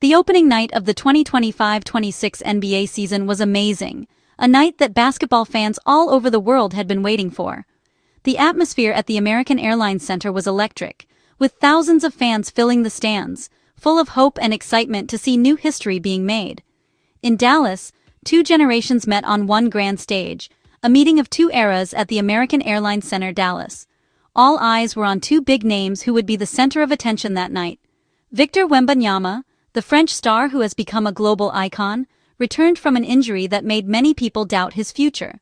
The opening night of the 2025-26 NBA season was amazing, a night that basketball fans all over the world had been waiting for. The atmosphere at the American Airlines Center was electric, with thousands of fans filling the stands, full of hope and excitement to see new history being made. In Dallas, two generations met on one grand stage, a meeting of two eras at the American Airlines Center, Dallas. All eyes were on two big names who would be the center of attention that night. Victor Wembanyama, the French star who has become a global icon, returned from an injury that made many people doubt his future.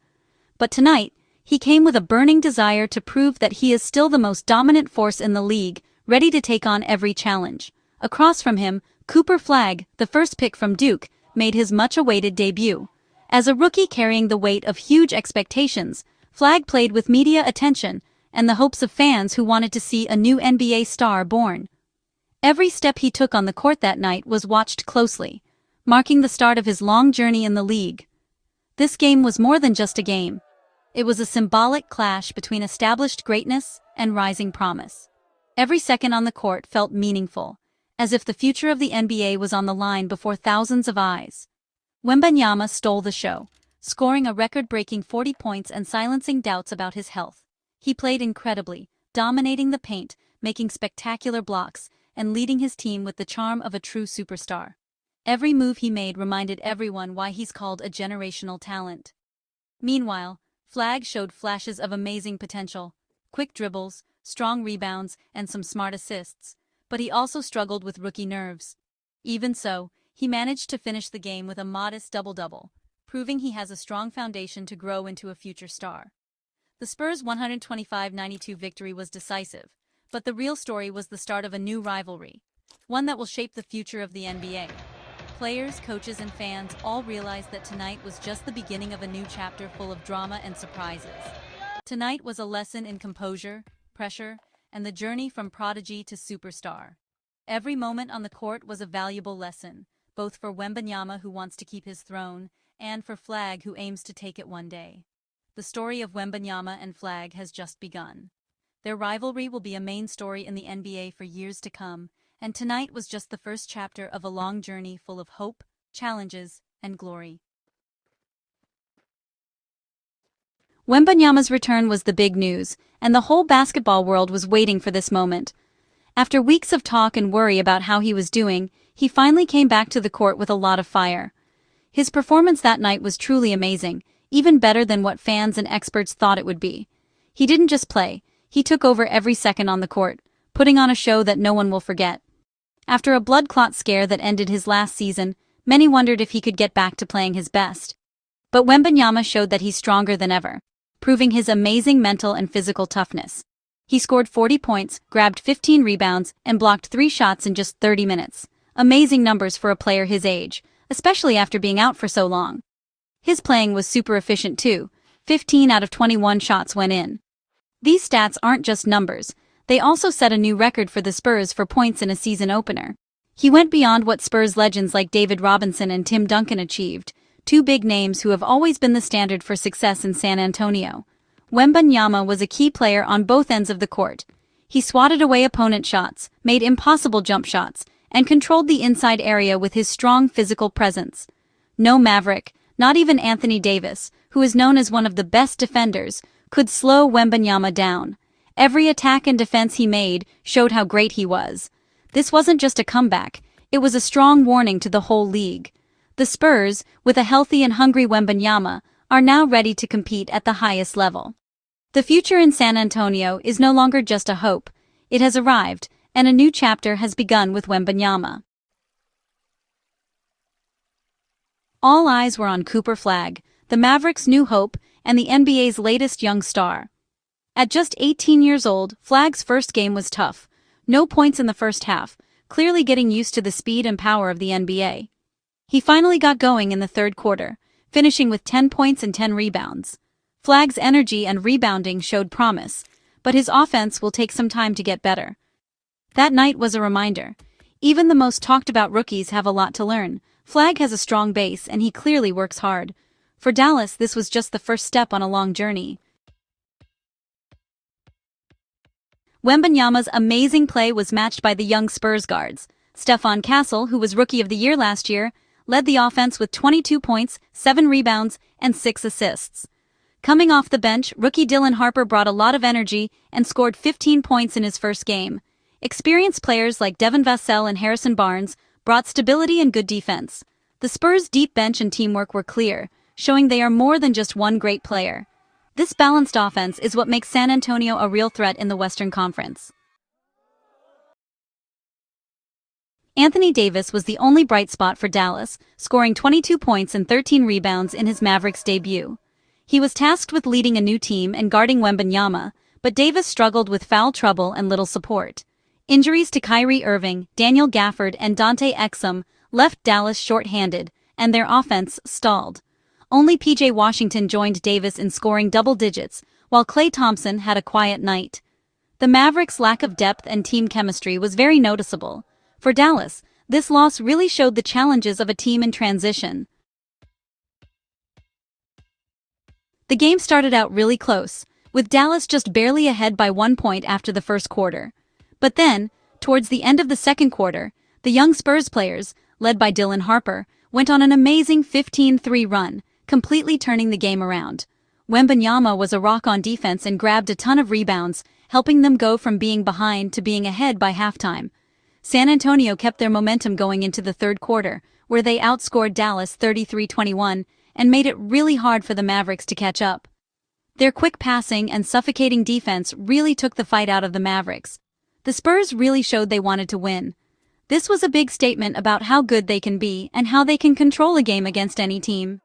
But tonight, he came with a burning desire to prove that he is still the most dominant force in the league, ready to take on every challenge. Across from him, Flagg, the first pick from Duke, made his much-awaited debut. As a rookie carrying the weight of huge expectations, Flagg played with media attention and the hopes of fans who wanted to see a new NBA star born. Every step he took on the court that night was watched closely, marking the start of his long journey in the league. This game was more than just a game. It was a symbolic clash between established greatness and rising promise. Every second on the court felt meaningful, as if the future of the NBA was on the line before thousands of eyes. Wembanyama stole the show, scoring a record-breaking 40 points and silencing doubts about his health. He played incredibly, dominating the paint, making spectacular blocks, and leading his team with the charm of a true superstar. Every move he made reminded everyone why he's called a generational talent. Meanwhile, Flagg showed flashes of amazing potential, quick dribbles, strong rebounds, and some smart assists, but he also struggled with rookie nerves. Even so, he managed to finish the game with a modest double-double, proving he has a strong foundation to grow into a future star. The Spurs' 125-92 victory was decisive, but the real story was the start of a new rivalry, one that will shape the future of the NBA. Players, coaches, and fans all realized that tonight was just the beginning of a new chapter full of drama and surprises. Tonight was a lesson in composure, pressure, and the journey from prodigy to superstar. Every moment on the court was a valuable lesson, both for Wembanyama, who wants to keep his throne, and for Flagg, who aims to take it one day. The story of Wembanyama and Flagg has just begun. Their rivalry will be a main story in the NBA for years to come, and tonight was just the first chapter of a long journey full of hope, challenges, and glory. Wembanyama's return was the big news, and the whole basketball world was waiting for this moment. After weeks of talk and worry about how he was doing, he finally came back to the court with a lot of fire. His performance that night was truly amazing, even better than what fans and experts thought it would be. He didn't just play, he took over every second on the court, putting on a show that no one will forget. After a blood clot scare that ended his last season, many wondered if he could get back to playing his best. But Wembanyama showed that he's stronger than ever, proving his amazing mental and physical toughness. He scored 40 points, grabbed 15 rebounds, and blocked 3 shots in just 30 minutes. Amazing numbers for a player his age, especially after being out for so long. His playing was super efficient too. 15 out of 21 shots went in. These stats aren't just numbers, they also set a new record for the Spurs for points in a season opener. He went beyond what Spurs legends like David Robinson and Tim Duncan achieved, two big names who have always been the standard for success in San Antonio. Wembanyama was a key player on both ends of the court. He swatted away opponent shots, made impossible jump shots, and controlled the inside area with his strong physical presence. No Maverick, not even Anthony Davis, who is known as one of the best defenders, could slow Wembanyama down. Every attack and defense he made showed how great he was. This wasn't just a comeback, it was a strong warning to the whole league. The Spurs, with a healthy and hungry Wembanyama, are now ready to compete at the highest level. The future in San Antonio is no longer just a hope, it has arrived, and a new chapter has begun with Wembanyama. All eyes were on Flagg, the Mavericks' new hope and the NBA's latest young star. At just 18 years old, Flagg's first game was tough. No points in the first half, clearly getting used to the speed and power of the NBA. He finally got going in the third quarter, finishing with 10 points and 10 rebounds. Flagg's energy and rebounding showed promise, but his offense will take some time to get better. That night was a reminder. Even the most talked-about rookies have a lot to learn. Flagg has a strong base and he clearly works hard. For Dallas, this was just the first step on a long journey. Wembanyama's amazing play was matched by the young Spurs guards. Stephon Castle, who was Rookie of the Year last year, led the offense with 22 points, 7 rebounds, and 6 assists. Coming off the bench, rookie Dylan Harper brought a lot of energy and scored 15 points in his first game. Experienced players like Devin Vassell and Harrison Barnes brought stability and good defense. The Spurs' deep bench and teamwork were clear, showing they are more than just one great player. This balanced offense is what makes San Antonio a real threat in the Western Conference. Anthony Davis was the only bright spot for Dallas, scoring 22 points and 13 rebounds in his Mavericks debut. He was tasked with leading a new team and guarding Wembanyama, but Davis struggled with foul trouble and little support. Injuries to Kyrie Irving, Daniel Gafford, and Dante Exum left Dallas short-handed, and their offense stalled. Only P.J. Washington joined Davis in scoring double digits, while Klay Thompson had a quiet night. The Mavericks' lack of depth and team chemistry was very noticeable. For Dallas, this loss really showed the challenges of a team in transition. The game started out really close, with Dallas just barely ahead by 1 point after the first quarter. But then, towards the end of the second quarter, the young Spurs players, led by Dylan Harper, went on an amazing 15-3 run, completely turning the game around. Wembanyama was a rock on defense and grabbed a ton of rebounds, helping them go from being behind to being ahead by halftime. San Antonio kept their momentum going into the third quarter, where they outscored Dallas 33-21 and made it really hard for the Mavericks to catch up. Their quick passing and suffocating defense really took the fight out of the Mavericks. The Spurs really showed they wanted to win. This was a big statement about how good they can be and how they can control a game against any team.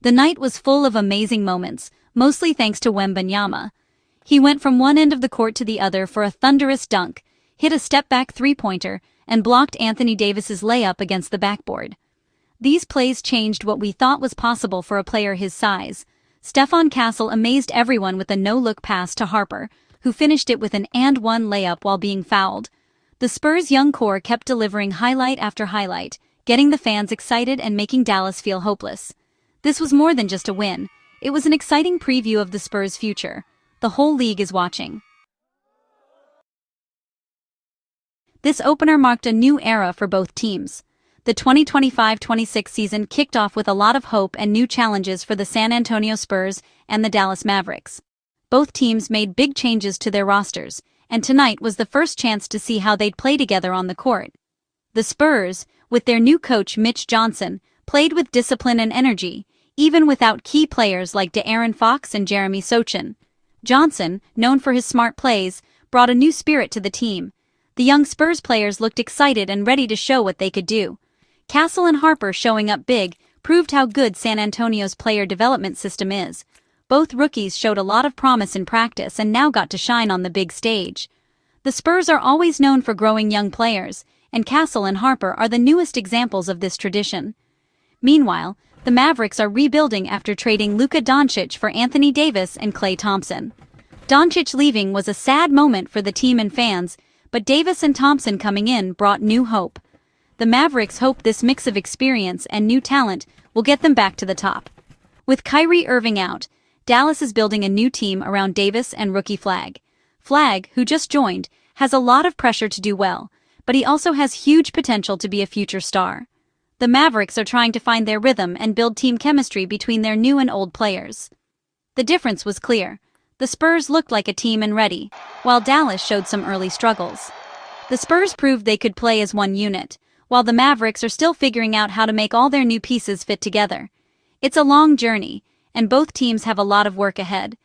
The night was full of amazing moments, mostly thanks to Wembanyama. He went from one end of the court to the other for a thunderous dunk, hit a step-back three-pointer, and blocked Anthony Davis's layup against the backboard. These plays changed what we thought was possible for a player his size. Stephon Castle amazed everyone with a no-look pass to Harper, who finished it with an and-one layup while being fouled. The Spurs' young core kept delivering highlight after highlight, getting the fans excited and making Dallas feel hopeless. This was more than just a win. It was an exciting preview of the Spurs' future. The whole league is watching. This opener marked a new era for both teams. The 2025-26 season kicked off with a lot of hope and new challenges for the San Antonio Spurs and the Dallas Mavericks. Both teams made big changes to their rosters, and tonight was the first chance to see how they'd play together on the court. The Spurs, with their new coach Mitch Johnson, played with discipline and energy, even without key players like De'Aaron Fox and Jeremy Sochan. Johnson, known for his smart plays, brought a new spirit to the team. The young Spurs players looked excited and ready to show what they could do. Castle and Harper showing up big proved how good San Antonio's player development system is. Both rookies showed a lot of promise in practice and now got to shine on the big stage. The Spurs are always known for growing young players, and Castle and Harper are the newest examples of this tradition. Meanwhile, the Mavericks are rebuilding after trading Luka Doncic for Anthony Davis and Klay Thompson. Doncic leaving was a sad moment for the team and fans, but Davis and Thompson coming in brought new hope. The Mavericks hope this mix of experience and new talent will get them back to the top. With Kyrie Irving out, Dallas is building a new team around Davis and rookie Flagg. Flagg, who just joined, has a lot of pressure to do well, but he also has huge potential to be a future star. The Mavericks are trying to find their rhythm and build team chemistry between their new and old players. The difference was clear. The Spurs looked like a team and ready, while Dallas showed some early struggles. The Spurs proved they could play as one unit, while the Mavericks are still figuring out how to make all their new pieces fit together. It's a long journey, and both teams have a lot of work ahead.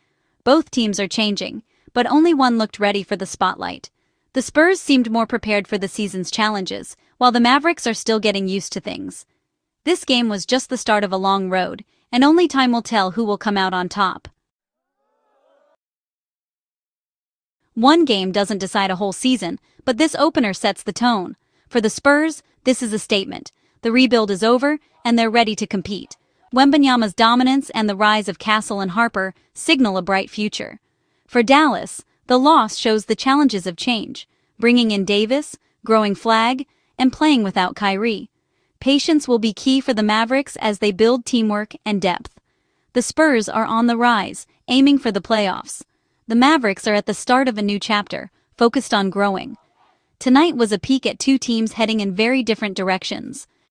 Both teams are changing, but only one looked ready for the spotlight. The Spurs seemed more prepared for the season's challenges, while the Mavericks are still getting used to things. This game was just the start of a long road, and only time will tell who will come out on top. One game doesn't decide a whole season, but this opener sets the tone. For the Spurs, this is a statement. The rebuild is over, and they're ready to compete. Wembanyama's dominance and the rise of Castle and Harper signal a bright future. For Dallas, the loss shows the challenges of change, bringing in Davis, growing Flagg, and playing without Kyrie. Patience will be key for the Mavericks as they build teamwork and depth. The Spurs are on the rise, aiming for the playoffs. The Mavericks are at the start of a new chapter, focused on growing. Tonight was a peek at two teams heading in very different directions.